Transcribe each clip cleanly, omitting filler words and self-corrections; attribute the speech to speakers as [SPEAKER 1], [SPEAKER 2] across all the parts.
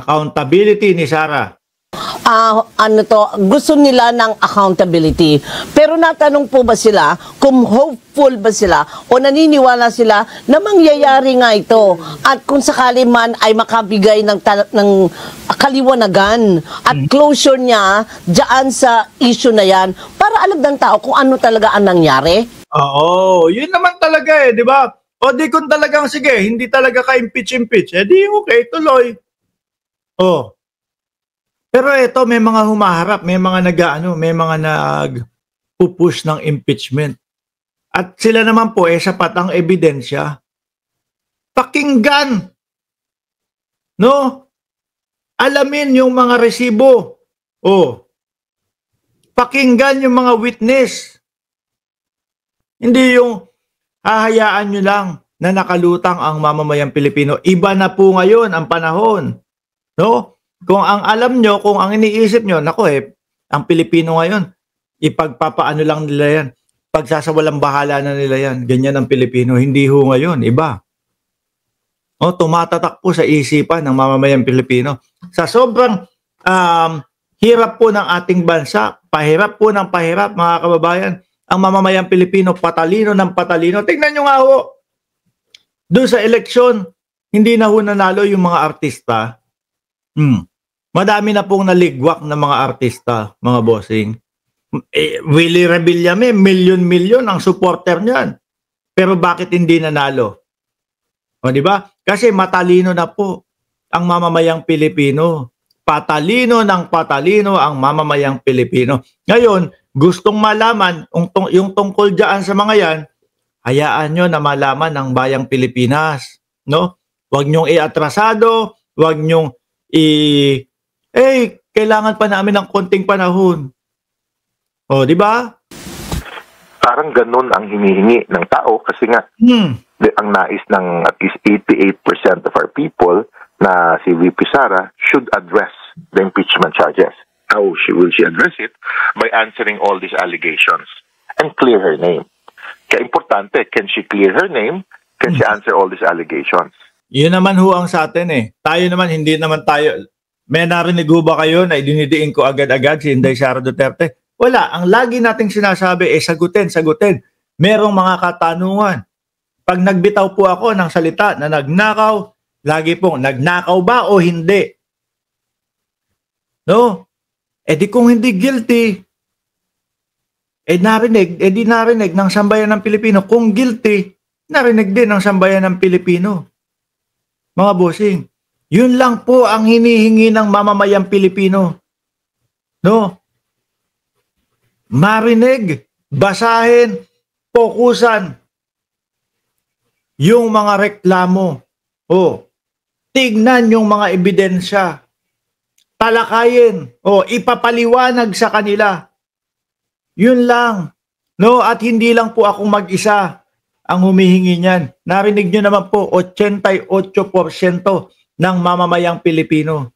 [SPEAKER 1] accountability ni Sara.
[SPEAKER 2] Gusto nila ng accountability. Pero natanong po ba sila kung hopeful ba sila o naniniwala sila na mangyayari nga ito at kung sakali man ay makabigay ng kaliwanagan at closure niya dyan sa issue na yan para alam ng tao kung ano talaga ang nangyari?
[SPEAKER 1] Oo, yun naman talaga di ba? O di kung talagang sige, hindi talaga ka-impeach, di okay, tuloy. Pero ito may mga humaharap, may mga may mga nag-pupush ng impeachment. At sila naman po sapat ang ebidensya. Pakinggan. No? Alamin yung mga resibo. Pakinggan yung mga witness. Hindi yung hahayaan nyo lang na nakalutang ang mamamayang Pilipino. Iba na po ngayon ang panahon. No? Kung ang alam nyo, kung ang iniisip nyo, ang Pilipino ngayon, ipagpapaano lang nila yan. Pagsasawalang bahala na nila yan. Ganyan ang Pilipino. Hindi ho ngayon, iba. Tumatatak po sa isipan ng mamamayang Pilipino. Sa sobrang hirap po ng ating bansa, pahirap po ng pahirap, mga kababayan, ang mamamayang Pilipino, patalino ng patalino. Tingnan nyo nga ho, doon sa eleksyon, hindi na ho nanalo yung mga artista. Madami na pong naligwak ng mga artista, mga bossing. Willie Rebillame, milyon-milyon ang supporter niyan. Pero bakit hindi nanalo? Di ba? Kasi matalino na po ang mamamayang Pilipino. Patalino ng patalino ang mamamayang Pilipino. Ngayon, gustong malaman yung tungkol dyan sa mga yan, hayaan nyo na malaman ng bayang Pilipinas. No? Huwag nyong iatrasado, huwag nyong kailangan pa namin ng konting panahon. Di ba?
[SPEAKER 3] Parang ganun ang hinihingi ng tao kasi nga ang nais ng at least 88% of our people na si VP Sara should address the impeachment charges. How will she address it? By answering all these allegations and clear her name. Kaya importante, can she clear her name? Can she answer all these allegations?
[SPEAKER 1] Yun naman ho ang sa atin Tayo naman, hindi naman tayo. May narinig ho ba kayo na idinidiin ko agad-agad si Inday Sara Duterte? Wala. Ang lagi nating sinasabi sagutin. Merong mga katanungan. Pag nagbitaw po ako ng salita na nagnakaw, lagi pong nagnakaw ba o hindi? No? Di kung hindi guilty, narinig ng sambayan ng Pilipino. Kung guilty, narinig din ng sambayan ng Pilipino. Mga bossing, yun lang po ang hinihingi ng mamamayang Pilipino. No? Marinig, basahin, fokusan yung mga reklamo. Tignan yung mga ebidensya. Talakayin. Ipapaliwanag sa kanila. Yun lang. No? At hindi lang po akong mag-isa ang humihingi niyan. Narinig nyo naman po, 88% ng mamamayang Pilipino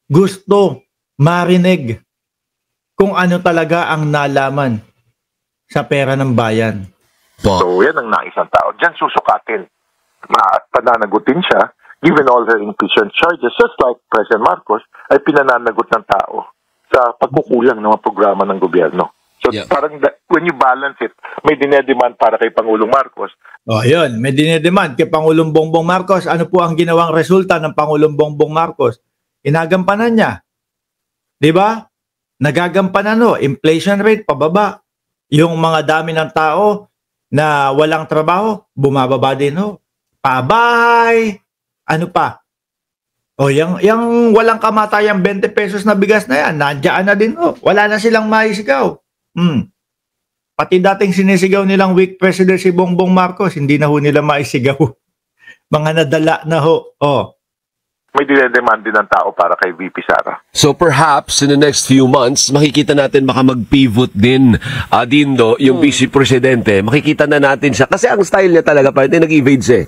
[SPEAKER 1] gusto marinig kung ano talaga ang nalaman sa pera ng bayan.
[SPEAKER 3] So yan ang nais ng tao. Diyan susukatin. Pananagutin siya, given all her impeachment charges, just like President Marcos, ay pinananagot ng tao sa pagkukulang ng mga programa ng gobyerno. So parang when you balance it, may dinedemand para kay Pangulong Marcos.
[SPEAKER 1] Yun, may dinedemand kay Pangulong Bongbong Marcos. Ano po ang ginawang resulta ng Pangulong Bongbong Marcos? Inagampanan niya. Di ba? Nagagampanan inflation rate pababa. Yung mga dami ng tao na walang trabaho, bumababa din Pabahay. Ano pa? Yung walang kamatayang 20 pesos na bigas na yan, nandiyan na din Wala na silang maisigaw. Pati dating sinisigaw nilang weak president si Bongbong Marcos, hindi na nila maisigaw. Mga nadala na
[SPEAKER 3] May dinedemand din ng tao para kay VP Sara.
[SPEAKER 4] So perhaps in the next few months, makikita natin baka mag-pivot din, Dindo, yung vice presidente. Makikita na natin siya. Kasi ang style niya talaga, hindi nag-evade siya.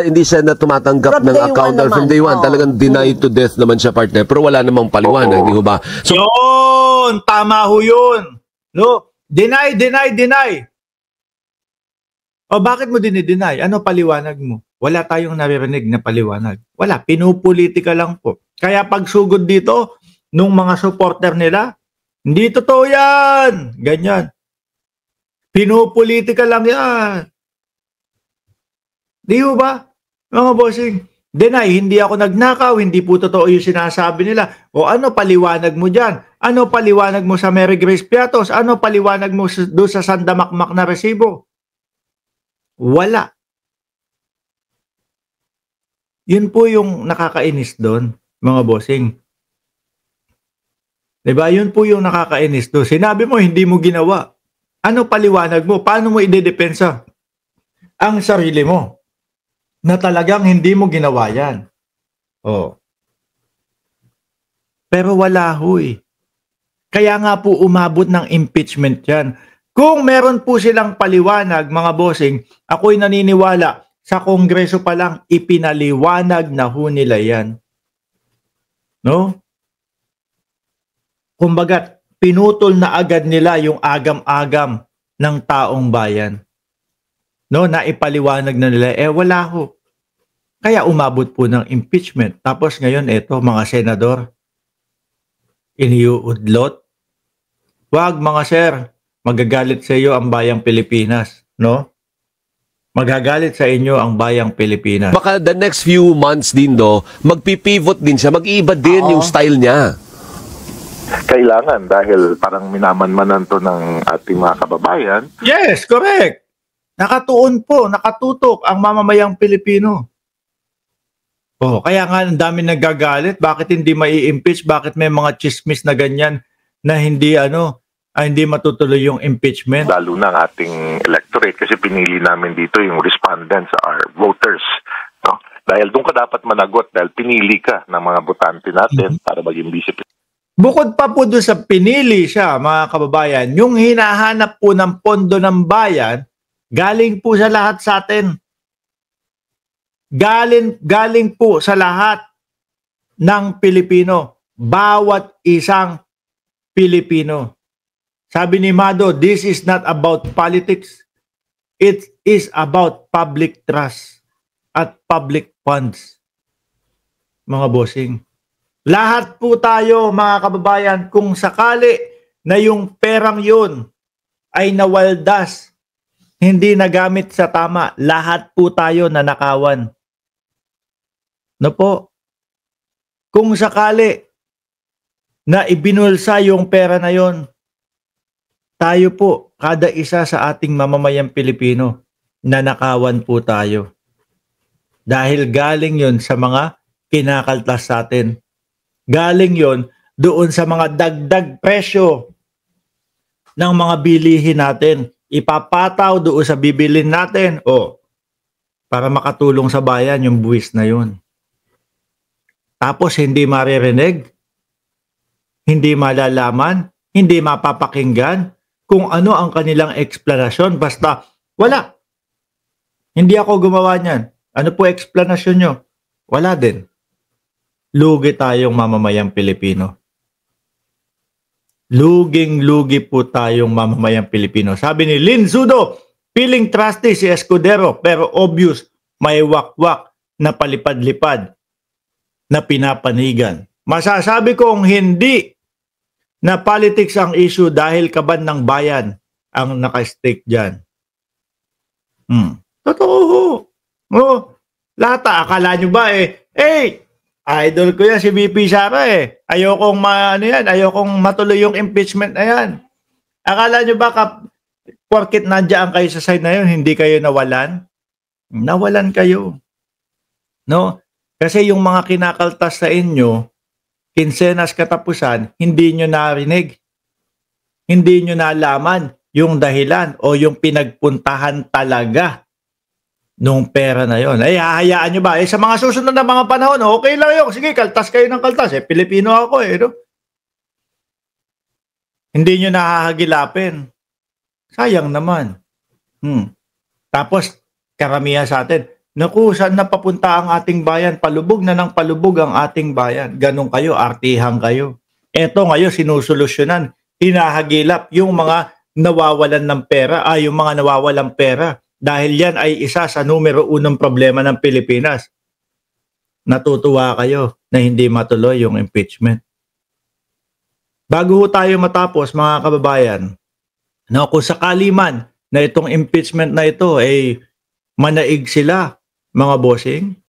[SPEAKER 4] Hindi siya na tumatanggap ng account from day one. Talagang deny to death naman siya, partner. Pero wala namang paliwanag, di ba? So,
[SPEAKER 1] yun! Tama ho yun! No? Deny! Bakit mo dinideny? Ano paliwanag mo? wala tayong naririnig na paliwanag. Wala, pinupolitika lang po. Kaya pagsugod dito, nung mga supporter nila, hindi totoo yan! Ganyan. Pinupolitika lang yan. Di ba, mga bossing? Deny, hindi ako nagnakaw, hindi po totoo yung sinasabi nila. O ano paliwanag mo dyan? Ano paliwanag mo sa Mary Grace Piatos? Ano paliwanag mo doon sa sandamakmak na resibo? Wala. Yun po yung nakakainis doon, mga bossing. Diba? Yun po yung nakakainis doon. Sinabi mo, hindi mo ginawa. Ano paliwanag mo? Paano mo idedepensa ang sarili mo na talagang hindi mo ginawa yan? Oh. Pero wala huy. Kaya nga po umabot ng impeachment yan. Kung meron po silang paliwanag, mga bossing, ako'y naniniwala sa Kongreso pa lang, ipinaliwanag na ho nila yan. No? Kumbaga, pinutol na agad nila yung agam-agam ng taong bayan. No, na ipaliwanag na nila, wala ho. Kaya umabot po ng impeachment. Tapos ngayon, eto, mga senador, iniuudlot. Wag mga sir, magagalit sa iyo ang bayang Pilipinas. No? Magagalit sa inyo ang bayang Pilipinas.
[SPEAKER 4] Baka the next few months din magpipivot din siya, mag-iiba din yung style niya.
[SPEAKER 3] Kailangan dahil parang minamanmanan to ng ating mga kababayan.
[SPEAKER 1] Yes, correct. Nakatuon po, nakatutok ang mamamayang Pilipino. Oh, kaya nga ang dami nagagalit, bakit hindi mai-impeach, bakit may mga chismis na ganyan na hindi hindi matutuloy yung impeachment.
[SPEAKER 3] Lalo na ang ating electorate kasi pinili namin dito yung respondents are voters. No? Dahil doon ka dapat managot dahil pinili ka ng mga botante natin para maging vice.
[SPEAKER 1] Bukod pa po doon sa pinili siya, mga kababayan, yung hinahanap po ng pondo ng bayan, galing po sa lahat sa atin. Galing po sa lahat ng Pilipino. Bawat isang Pilipino. Sabi ni Mado, this is not about politics. It is about public trust at public funds. Mga bossing. Lahat po tayo, mga kababayan, kung sakali na yung perang yun ay nawaldas, hindi nagamit sa tama, lahat po tayo nanakawan. No po? Kung sakali na ibinulsa yung pera na yun, tayo po, kada isa sa ating mamamayang Pilipino, nanakawan po tayo. Dahil galing yon sa mga kinakaltas sa atin. Galing yon doon sa mga dagdag presyo ng mga bilihin natin. Ipapataw doon sa bibilin natin. Para makatulong sa bayan yung buwis na yon. Tapos hindi maririnig, hindi malalaman, hindi mapapakinggan kung ano ang kanilang eksplanasyon. Basta wala. Hindi ako gumawa niyan. Ano po eksplanasyon nyo? Wala din. Lugi tayong mamamayang Pilipino. Luging-lugi po tayong mamamayang Pilipino. Sabi ni Lynn Zudo, feeling trusty si Escudero pero obvious may wakwak na palipad-lipad na pinapanigan. Masasabi kong hindi na politics ang issue dahil kaban ng bayan ang nakastake dyan. Totoo. Lahat akala nyo ba idol ko yan si VP Sara Ayokong ayokong matuloy yung impeachment na yan. Akala nyo ba porket nandiyan kayo sa side na yun, hindi kayo nawalan? Nawalan kayo. No? Kasi yung mga kinakaltas sa inyo, kinsenas katapusan, hindi nyo narinig. Hindi nyo nalaman yung dahilan o yung pinagpuntahan talaga nung pera na yon. Hahayaan nyo ba? Sa mga susunod na mga panahon, okay lang yun. Sige, kaltas kayo ng kaltas. Pilipino ako no? Hindi nyo nahahagilapin. Sayang naman. Tapos, karamihan sa atin, naku, saan napapunta ang ating bayan? Palubog na ng palubog ang ating bayan. Ganun kayo, artihan kayo. Eto ngayon, sinusolusyonan. Hinahagilap yung mga nawawalan ng pera, yung mga nawawalang pera dahil yan ay isa sa numero unong problema ng Pilipinas. Natutuwa kayo na hindi matuloy yung impeachment. Bago tayo matapos, mga kababayan, no, kung sakali man na itong impeachment na ito ay manaig sila, mga bossing,